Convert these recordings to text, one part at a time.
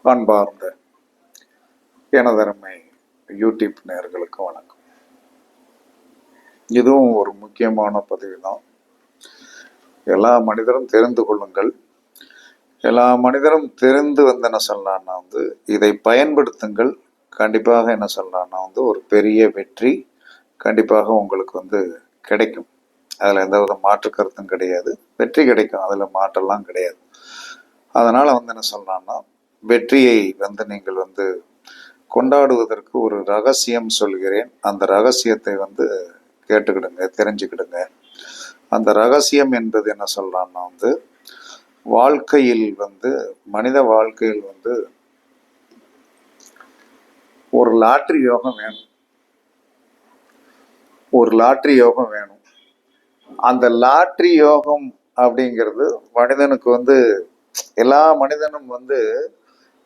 அன்பார்ந்த எனதருமை யூடியூப் நேயர்களுக்கு வணக்கம். இதுவும் ஒரு முக்கியமான பதிவு தான். எல்லா மனிதரும் தெரிந்து கொள்ளுங்கள். எல்லா மனிதரும் தெரிந்து என்ன சொல்லலாம்னா இதை பயன்படுத்துங்கள். கண்டிப்பாக என்ன சொல்லலாம்னா ஒரு பெரிய வெற்றி கண்டிப்பாக உங்களுக்கு கிடைக்கும். அதில் எந்த வித மாற்று கருத்தும் கிடையாது. வெற்றி கிடைக்கும், அதில் மாற்றெல்லாம் கிடையாது. அதனால் என்ன சொல்லலாம்னா வெற்றியை நீங்கள் கொண்டாடுவதற்கு ஒரு ரகசியம் சொல்கிறேன். அந்த ரகசியத்தை கேட்டுக்கிடுங்க, தெரிஞ்சுக்கிடுங்க. அந்த ரகசியம் என்பது என்ன சொல்றான்னா வாழ்க்கையில் மனித வாழ்க்கையில் ஒரு லாட்ரி யோகம் வேணும். ஒரு லாட்ரி யோகம் வேணும். அந்த லாட்ரி யோகம் அப்படிங்கிறது மனிதனுக்கு எல்லா மனிதனும்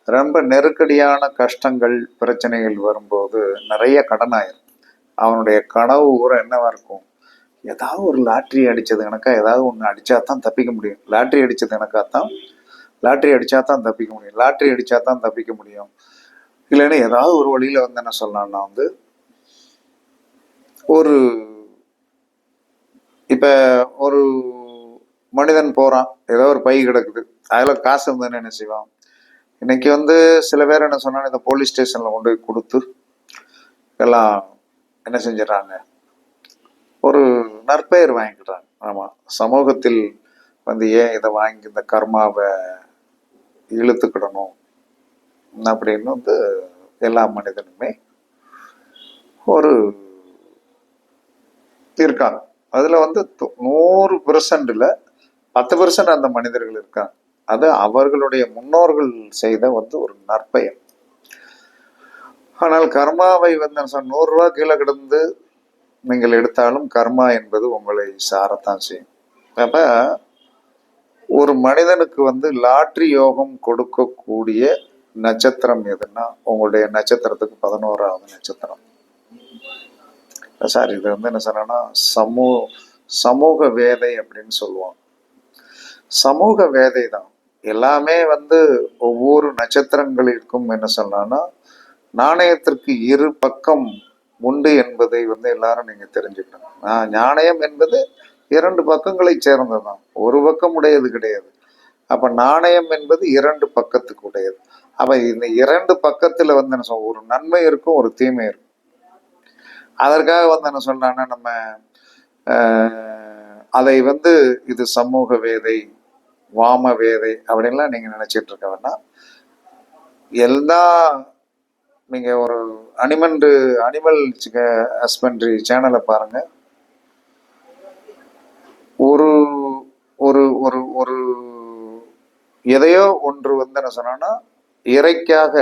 ரொம்ப நெருக்கடியான கஷ்டங்கள் பிரச்சனைகள் வரும்போது நிறைய கடன் ஆயிரும். அவனுடைய கனவு ஊரை என்னவா இருக்கும், ஏதாவது ஒரு லாட்ரி அடித்தது எனக்கா, ஏதாவது ஒன்று அடித்தா தான் தப்பிக்க முடியும். லாட்ரி அடித்தது எனக்காத்தான், லாட்ரி அடித்தா தான் தப்பிக்க முடியும், லாட்ரி அடித்தா தான் தப்பிக்க முடியும். இல்லைன்னா ஏதாவது ஒரு வழியில் என்ன சொல்லலாம்னா ஒரு இப்போ ஒரு மனிதன் போகிறான், ஏதோ ஒரு பை கிடக்குது, அதில் காசு இருந்ததுன்னு என்ன செய்வான். இன்னைக்கு சில பேர் என்ன சொன்னாலும் இந்த போலீஸ் ஸ்டேஷனில் கொண்டு போய் கொடுத்து எல்லாம் என்ன செஞ்சிடறாங்க, ஒரு நற்பெயர் வாங்கிக்கிறாங்க. ஆமாம், சமூகத்தில் ஏன் இதை வாங்கி இந்த கர்மாவை இழுத்துக்கிடணும் அப்படின்னு எல்லா மனிதனுமே ஒரு இருக்காங்க. அதில் 100%ல் 10% அந்த மனிதர்கள் இருக்காங்க. அது அவர்களுடைய முன்னோர்கள் செய்த ஒரு நற்பெயர். ஆனால் கர்மாவை 100 ரூபா கீழே கிடந்து நீங்கள் எடுத்தாலும் கர்மா என்பது உங்களை சாரத்தான் செய்யும். அப்ப ஒரு மனிதனுக்கு லாட்ரி யோகம் கொடுக்கக்கூடிய நட்சத்திரம் எதுன்னா உங்களுடைய நட்சத்திரத்துக்கு 11வது நட்சத்திரம். சார் இது என்ன சொன்னா சமூக வேதை அப்படின்னு சொல்லுவாங்க. சமூக வேதை தான். எல்லாமே ஒவ்வொரு நட்சத்திரங்களுக்கும் என்ன சொல்லலாம்னா நாணயத்திற்கு இரு பக்கம் உண்டு என்பதை எல்லாரும் நீங்க தெரிஞ்சுக்கணும். நாணயம் என்பது 2 பக்கங்களை சேர்ந்ததுதான், ஒரு பக்கம் உடையது கிடையாது. அப்ப நாணயம் என்பது 2 பக்கத்துக்கு உடையது. அப்ப இந்த 2 பக்கத்துல என்ன ஒரு நன்மை இருக்கும், ஒரு தீமை இருக்கும். அதற்காக என்ன சொல்றாங்கன்னா நம்ம அதை இது சமூக வேதை, வாம வேதை அப்படின்லாம் நீங்க நினைச்சிட்டு இருக்க வேணா. எல்லா நீங்க ஒரு அனிமல் ஹஸ்பண்ட்ரி சேனலை பாருங்க. ஒரு ஒரு ஒரு ஒரு எதையோ ஒன்று என்ன சொன்னா இறைக்காக,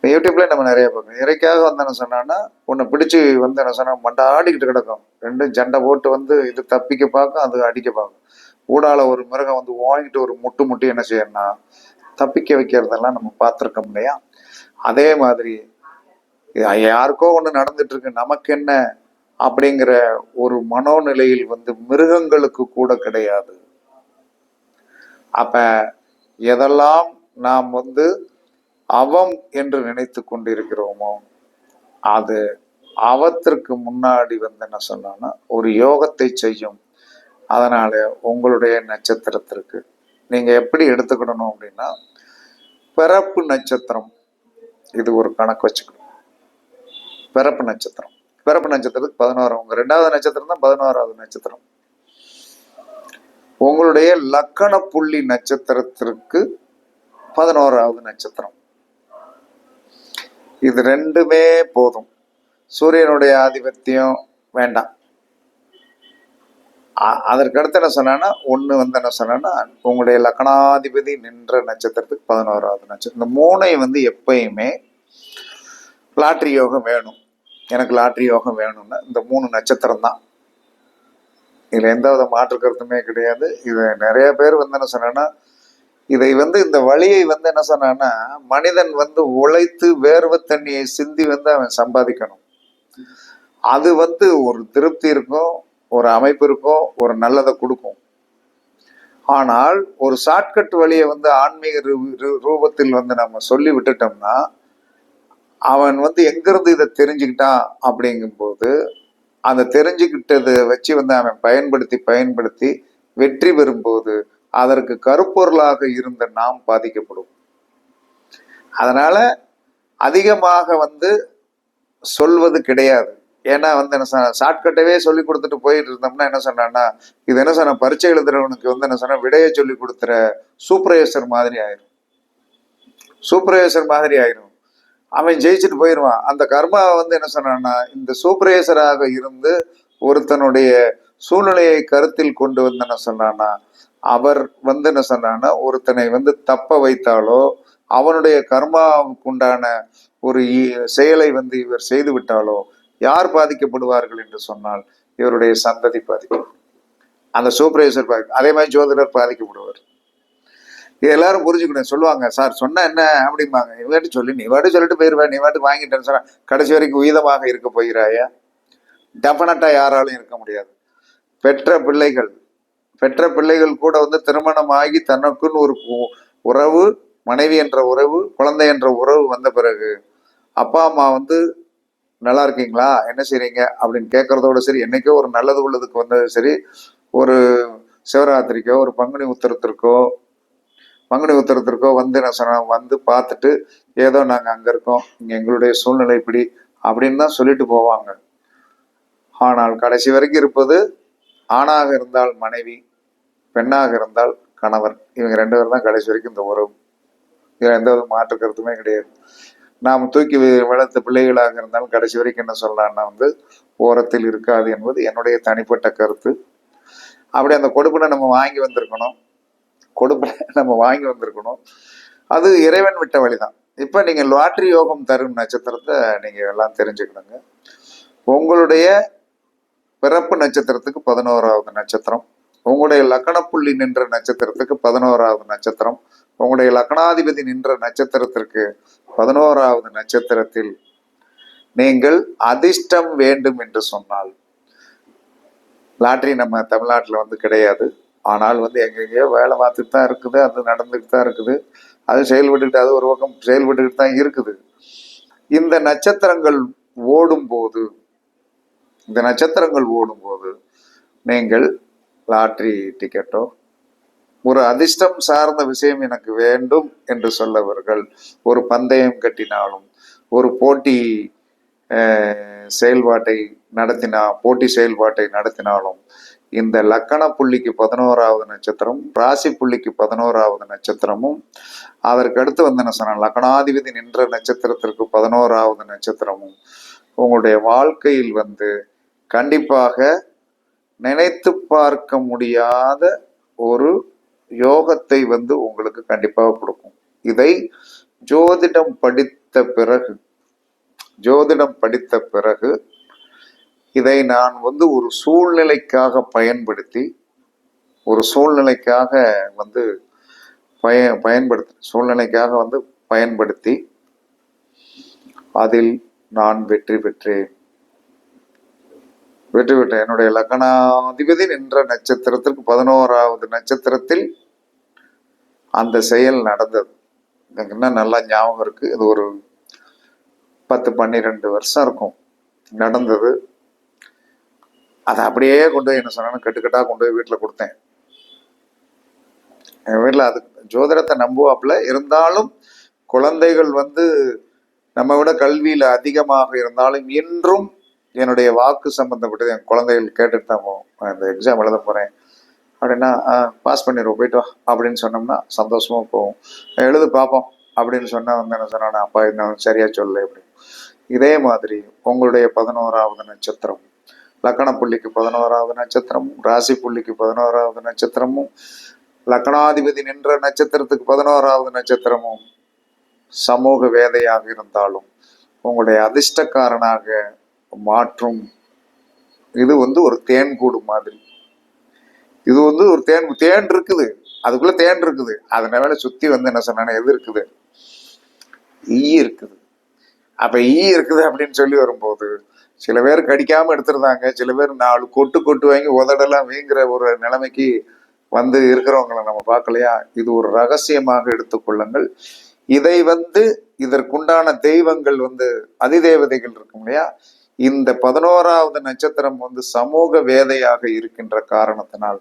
யூடியூப்ல நம்ம நிறைய பார்க்கணும். இறைக்காக என்ன சொன்னா உன்னை பிடிச்சி என்ன சொன்னா மண்டாடிக்கிட்டு கிடக்கும். ரெண்டும் சண்டை போட்டு இது தப்பிக்க பார்க்கும், அது அடிக்க பார்க்கும். ஊடால ஒரு மிருகம் வாங்கிட்டு ஒரு முட்டு என்ன செய்யணும்னா தப்பிக்க வைக்கிறதெல்லாம் நம்ம பார்த்துருக்கோம் இல்லையா. அதே மாதிரி யாருக்கோ ஒன்று நடந்துட்டு இருக்கு, நமக்கு என்ன அப்படிங்கிற ஒரு மனோநிலையில் மிருகங்களுக்கு கூட கிடையாது. அப்ப எதெல்லாம் நாம் அவம் என்று நினைத்து கொண்டிருக்கிறோமோ அது அவத்திற்கு முன்னாடி என்ன சொன்னா ஒரு யோகத்தை செய்யும். அதனால உங்களுடைய நட்சத்திரத்திற்கு நீங்க எப்படி எடுத்துக்கிடணும் அப்படின்னா பிறப்பு நட்சத்திரம், இது ஒரு கணக்கு வச்சுக்கணும். பிறப்பு நட்சத்திரத்துக்கு 11, உங்க 2வது நட்சத்திரம் தான் 11வது நட்சத்திரம். உங்களுடைய லக்கண புள்ளி நட்சத்திரத்திற்கு 11வது நட்சத்திரம். இது 2மே போதும். சூரியனுடைய ஆதிபத்தியம் வேண்டாம். அதற்கடுத்து என்ன சொன்னா ஒண்ணு என்ன சொன்னா உங்களுடைய லக்கணாதிபதி நின்ற நட்சத்திரத்துக்கு 11வது நட்சத்திரம். இந்த 3ஐ எப்பயுமே லாட்ரி யோகம் வேணும், எனக்கு லாட்ரி யோகம் வேணும்னா இந்த 3 நட்சத்திரம் தான். இதுல எந்த வித மாற்று கருத்துமே கிடையாது. இது நிறைய பேர் என்ன சொன்னா இதை இந்த வழியை என்ன சொன்னா மனிதன் உழைத்து வேர்வை தண்ணியை சிந்தி அவன் சம்பாதிக்கணும். அது ஒரு திருப்தி இருக்கும், ஒரு அமைப்பு இருக்கும், ஒரு நல்லதை கொடுக்கும். ஆனால் ஒரு ஷார்ட்கட் வழியை வந்து ஆன்மீக ரூபத்தில் வந்து நம்ம சொல்லி விட்டுட்டோம்னா அவன் வந்து எங்கிருந்து இதை தெரிஞ்சுக்கிட்டான் அப்படிங்கும்போது அந்த தெரிஞ்சுக்கிட்டதை வச்சு வந்து அவன் பயன்படுத்தி வெற்றி பெறும்போது அதற்கு கருப்பொருளாக இருந்த நாம் பாதிக்கப்படும். அதனால அதிகமாக வந்து சொல்வது கிடையாது. ஏன்னா வந்து என்ன ஷார்ட்கட்டவே சொல்லி கொடுத்துட்டு போயிட்டு இருந்தோம்னா என்ன சொன்னான்னா, இது என்ன சொன்ன பரீட்சை எழுதுறவனுக்கு வந்து என்ன சொன்னா விடையை சொல்லி கொடுத்துற சூப்பர்வைசர் மாதிரி ஆயிரும். அவன் ஜெயிச்சுட்டு போயிடுவான். அந்த கர்மா வந்து என்ன சொன்னான்னா, இந்த சூப்பர்வைசராக இருந்து ஒருத்தனுடைய சூழ்நிலையை கருத்தில் கொண்டு வந்து என்ன சொன்னான்னா, அவர் வந்து என்ன சொன்னான்னா ஒருத்தனை வந்து தப்ப வைத்தாலோ அவனுடைய கர்மாவுக்கு உண்டான ஒரு செயலை வந்து இவர் செய்து விட்டாலோ யார் பாதிக்கப்படுவார்கள் என்று சொன்னால் இவருடைய சந்ததி பாதிக்கும். அந்த சூப்பர்வைசர் அதே மாதிரி ஜோதிடர் பாதிக்கப்படுவார். இது எல்லாரும் புரிஞ்சுக்கணும். சொல்லுவாங்க, சார் சொன்ன என்ன அப்படிம்பாங்க. இவட்டு சொல்லி நீ வாட்டு சொல்லிட்டு போயிருவேன், நீ வாட்டு வாங்கிட்டேன்னு சொன்னா கடைசி வரைக்கும் உயிதமாக இருக்க போகிறாயா? டெஃபினட்டா யாராலும் இருக்க முடியாது. பெற்ற பிள்ளைகள் கூட வந்து திருமணம் ஆகி தனக்குன்னு ஒரு உறவு, மனைவி என்ற உறவு, குழந்தை என்ற உறவு வந்த பிறகு அப்பா அம்மா வந்து நல்லா இருக்கீங்களா, என்ன செய்றீங்க அப்படின்னு கேட்கறதோட சரி, என்னைக்கோ ஒரு நல்லது உள்ளதுக்கு வந்தது சரி, ஒரு சிவராத்திரிக்கோ ஒரு பங்குனி உத்தரத்திற்கோ வந்து நான் சொன்ன வந்து பார்த்துட்டு ஏதோ நாங்கள் அங்கே இருக்கோம், இங்கே எங்களுடைய சூழ்நிலை இப்படி அப்படின்னு தான் சொல்லிட்டு போவாங்க. ஆனால் கடைசி வரைக்கும் இருப்பது ஆணாக இருந்தால் மனைவி, பெண்ணாக இருந்தால் கணவர். இவங்க 2 பேரும் தான் கடைசி வரைக்கும் இந்த உறவு. இதில் எந்த ஒரு மாற்று கருத்துமே கிடையாது. நாம் தூக்கி வளர்த்த பிள்ளைகளாக இருந்தாலும் கடைசி வரைக்கும் என்ன சொல்லலாம்னா வந்து ஓரத்தில் இருக்காது என்பது என்னுடைய தனிப்பட்ட கருத்து. அப்படி அந்த கொடுப்பினை நம்ம வாங்கி வந்திருக்கணும். அது இறைவன் விட்ட வழிதான். இப்ப நீங்க லாட்ரி யோகம் தரும் நட்சத்திரத்தை நீங்க எல்லாம் தெரிஞ்சுக்கணுங்க. உங்களுடைய பிறப்பு நட்சத்திரத்துக்கு 11வது நட்சத்திரம், உங்களுடைய லக்கணப்புள்ளி நின்ற நட்சத்திரத்துக்கு 11வது நட்சத்திரம், உங்களுடைய லக்கணாதிபதி நின்ற நட்சத்திரத்திற்கு 11வது நட்சத்திரத்தில் நீங்கள் அதிர்ஷ்டம் வேண்டும் என்று சொன்னால், லாட்ரி நம்ம தமிழ்நாட்டில் வந்து கிடையாது. ஆனால் வந்து எங்கெங்கேயோ வேலை பார்த்துட்டு தான் இருக்குது, அது நடந்துட்டு தான் இருக்குது, அது செயல்பட்டுக்கிட்டு, அது ஒரு பக்கம் செயல்பட்டுக்கிட்டு தான் இருக்குது. இந்த நட்சத்திரங்கள் ஓடும்போது நீங்கள் லாட்ரி டிக்கெட்டோ ஒரு அதிர்ஷ்டம் சார்ந்த விஷயம் எனக்கு வேண்டும் என்று சொல்லவர்கள் ஒரு பந்தயம் கட்டினாலும், ஒரு போட்டி செயல்பாட்டை நடத்தினாலும் இந்த லக்கண புள்ளிக்கு 11வது நட்சத்திரம், ராசி புள்ளிக்கு 11வது நட்சத்திரமும், அதற்கு அடுத்து வந்து என்ன சொன்ன லக்கணாதிபதி நின்ற நட்சத்திரத்திற்கு 11வது நட்சத்திரமும் உங்களுடைய வாழ்க்கையில் வந்து கண்டிப்பாக நினைத்து பார்க்க முடியாத ஒரு யோகத்தை வந்து உங்களுக்கு கண்டிப்பாக கொடுக்கும். இதை ஜோதிடம் படித்த பிறகு இதை நான் வந்து ஒரு சூழ்நிலைக்காக பயன்படுத்தி அதில் நான் வெற்றி பெற்றேன். என்னுடைய லக்னாதிபதி நின்ற நட்சத்திரத்திற்கு 11வது நட்சத்திரத்தில் அந்த செயல் நடந்தது. எனக்கு இன்னும் நல்லா ஞாபகம் இருக்கு. இது ஒரு 10-12 வருஷம் இருக்கும் நடந்தது. அதை அப்படியே கொண்டு போய் என்ன சொன்னாலும் கட்டுக்கட்டா கொண்டு போய் வீட்டில் கொடுத்தேன். என் வீட்டில் அது ஜோதிடத்தை நம்புவாப்புல இருந்தாலும் குழந்தைகள் வந்து நம்ம விட கல்வியில அதிகமாக இருந்தாலும் இன்றும் என்னுடைய வாக்கு சம்பந்தப்பட்டது என் குழந்தைகள் கேட்டுட்டு தான் போவோம். இந்த எக்ஸாம் எழுத போறேன் அப்படின்னா பாஸ் பண்ணிடுவோம் போயிட்டு வா அப்படின்னு சொன்னோம்னா சந்தோஷமா போவோம். எழுது பார்ப்போம் அப்படின்னு சொன்னா வந்து என்ன சொன்னா அப்பா என்ன சரியா சொல்லலை அப்படின்னு. இதே மாதிரி உங்களுடைய 11வது நட்சத்திரம், லக்கண புள்ளிக்கு 11வது நட்சத்திரமும், ராசி புள்ளிக்கு 11வது நட்சத்திரமும், லக்கணாதிபதி நின்ற நட்சத்திரத்துக்கு 11வது நட்சத்திரமும் சமூக வேதையாக இருந்தாலும் உங்களுடைய அதிர்ஷ்டக்காரனாக மாற்றும். இது வந்து ஒரு தேன்கூடு மாதிரி. இது வந்து ஒரு தேன் இருக்குது, அதுக்குள்ள தேன் இருக்குது. அதனால சுத்தி வந்து என்ன சொன்னா எது இருக்குது? ஈ இருக்குது. அப்ப ஈ இருக்குது அப்படின்னு சொல்லி வரும்போது சில பேர் கடிக்காம எடுத்துருந்தாங்க, சில பேர் 4 கொட்டு வாங்கி உதடெல்லாம் வீங்குற ஒரு நிலைமைக்கு வந்து இருக்கிறவங்களை நம்ம பார்க்கலையா? இது ஒரு ரகசியமாக எடுத்துக்கொள்ளுங்கள். இதை வந்து இதற்குண்டான தெய்வங்கள் வந்து அதிதேவதைகள் இருக்கும் இல்லையா? இந்த 11வது நட்சத்திரம் வந்து சமூக வேதையாக இருக்கின்ற காரணத்தினால்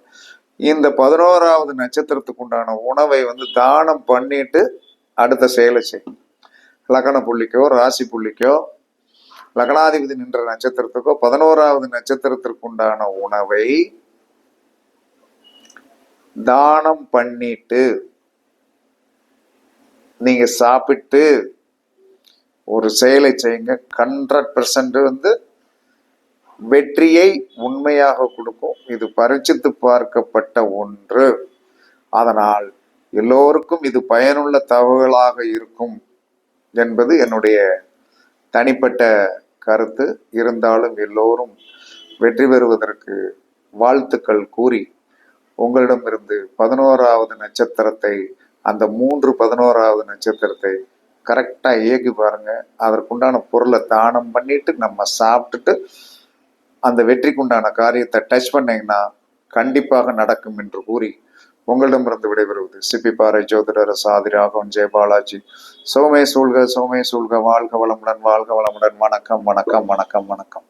இந்த 11வது நட்சத்திரத்துக்கு உண்டான உணவை வந்து தானம் பண்ணிட்டு அடுத்த செயலை செய்யும். லக்ன புள்ளிக்கோ ராசி புள்ளிக்கோ லக்னாதிபதி நின்ற நட்சத்திரத்துக்கோ 11வது நட்சத்திரத்திற்கு உண்டான உணவை தானம் பண்ணிட்டு நீங்க சாப்பிட்டு ஒரு செயலை செய்யுங்க. 100% வந்து வெற்றியை உண்மையாக கொடுக்கும். இது பரிட்சித்து பார்க்கப்பட்ட ஒன்று. அதனால் எல்லோருக்கும் இது பயனுள்ள தகவலாக இருக்கும் என்பது என்னுடைய தனிப்பட்ட கருத்து. இருந்தாலும் எல்லோரும் வெற்றி பெறுவதற்கு வாழ்த்துக்கள் கூறி உங்களிடமிருந்து 11வது நட்சத்திரத்தை அந்த 11வது நட்சத்திரத்தை கரெக்டா இயக்கி பாருங்க. அதற்குண்டான பொருளை தானம் பண்ணிட்டு நம்ம சாப்பிட்டுட்டு அந்த வெற்றிக்குண்டான காரியத்தை டச் பண்ணீங்கன்னா கண்டிப்பாக நடக்கும் என்று கூறி உங்களிடமிருந்து விடைபெறுவது சிப்பிப்பாறை ஜோதிடர் சாதி ராகவன் ஜெயபாலாஜி. சோமே சூழ்க வாழ்க வளமுடன், வாழ்க வளமுடன். வணக்கம் வணக்கம் வணக்கம் வணக்கம்.